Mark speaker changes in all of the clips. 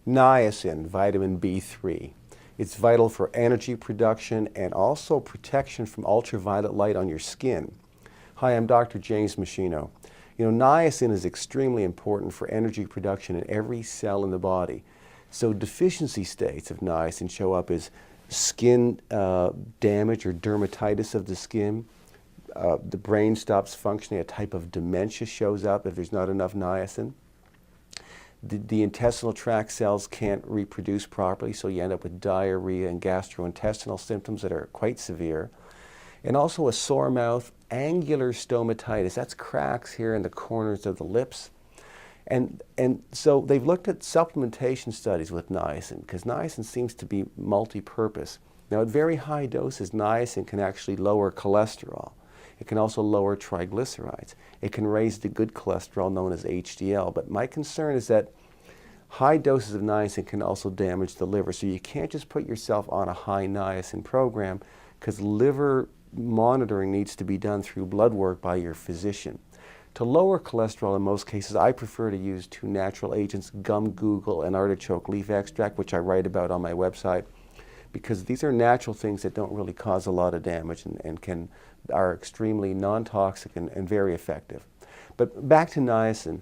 Speaker 1: Niacin, vitamin B3. It's vital for energy production and also protection from ultraviolet light on your skin. Hi, I'm Dr. James Machino. You know, niacin is extremely important for energy production in every cell in the body. So deficiency states of niacin show up as skin damage or dermatitis of the skin. The brain stops functioning. A type of dementia shows up if there's not enough niacin. The intestinal tract cells can't reproduce properly, so you end up with diarrhea and gastrointestinal symptoms that are quite severe. And also a sore mouth, angular stomatitis. That's cracks here in the corners of the lips. And so they've looked at supplementation studies with niacin, because niacin seems to be multi-purpose. Now, at very high doses, niacin can actually lower cholesterol. It can also lower triglycerides. It can raise the good cholesterol known as HDL. But my concern is that high doses of niacin can also damage the liver. So you can't just put yourself on a high niacin program, because liver monitoring needs to be done through blood work by your physician. To lower cholesterol in most cases, I prefer to use two natural agents, gum google and artichoke leaf extract, which I write about on my website, because these are natural things that don't really cause a lot of damage and are extremely non-toxic and very effective. But back to niacin,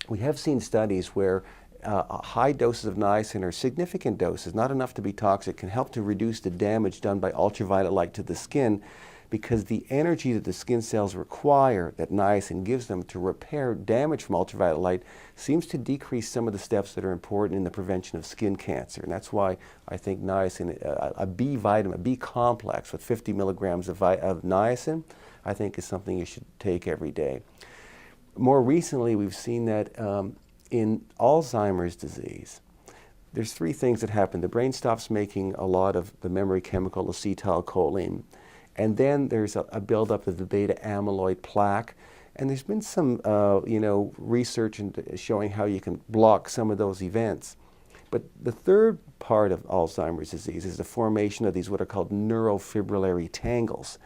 Speaker 1: we have seen studies where high doses of niacin, or significant doses, not enough to be toxic, can help to reduce the damage done by ultraviolet light to the skin, because the energy that the skin cells require, that niacin gives them to repair damage from ultraviolet light, seems to decrease some of the steps that are important in the prevention of skin cancer. And that's why I think niacin, a B vitamin, a B complex with 50 milligrams of niacin, I think is something you should take every day. More recently, we've seen that in Alzheimer's disease, there's three things that happen. The brain stops making a lot of the memory chemical acetylcholine. And then there's a buildup of the beta amyloid plaque. And there's been some research showing how you can block some of those events. But the third part of Alzheimer's disease is the formation of these what are called neurofibrillary tangles,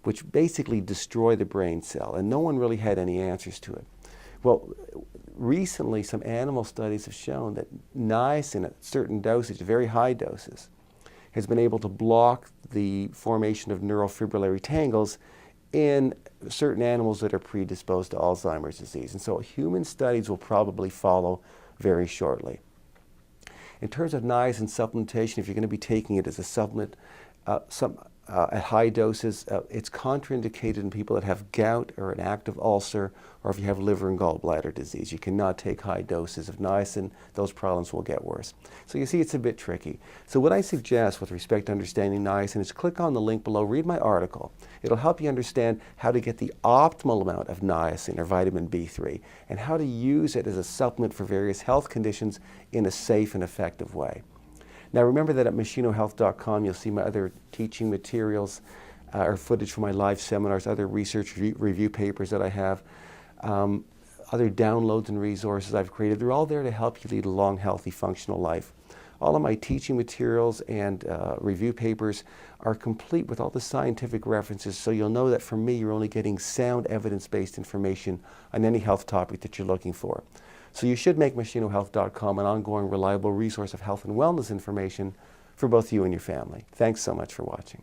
Speaker 1: which basically destroy the brain cell. And no one really had any answers to it. Well, recently some animal studies have shown that niacin at certain dosage, very high doses, has been able to block the formation of neurofibrillary tangles in certain animals that are predisposed to Alzheimer's disease. And so human studies will probably follow very shortly. In terms of niacin supplementation, if you're going to be taking it as a supplement at high doses, it's contraindicated in people that have gout or an active ulcer, or if you have liver and gallbladder disease. You cannot take high doses of niacin. Those problems will get worse. So you see, it's a bit tricky. So what I suggest with respect to understanding niacin is click on the link below, read my article. It'll help you understand how to get the optimal amount of niacin or vitamin B3 and how to use it as a supplement for various health conditions in a safe and effective way. Now remember that at machinohealth.com you'll see my other teaching materials or footage from my live seminars, other research review papers that I have, other downloads and resources I've created. They're all there to help you lead a long, healthy, functional life. All of my teaching materials and review papers are complete with all the scientific references, so you'll know that from me you're only getting sound evidence-based information on any health topic that you're looking for. So you should make machinohealth.com an ongoing, reliable resource of health and wellness information for both you and your family. Thanks so much for watching.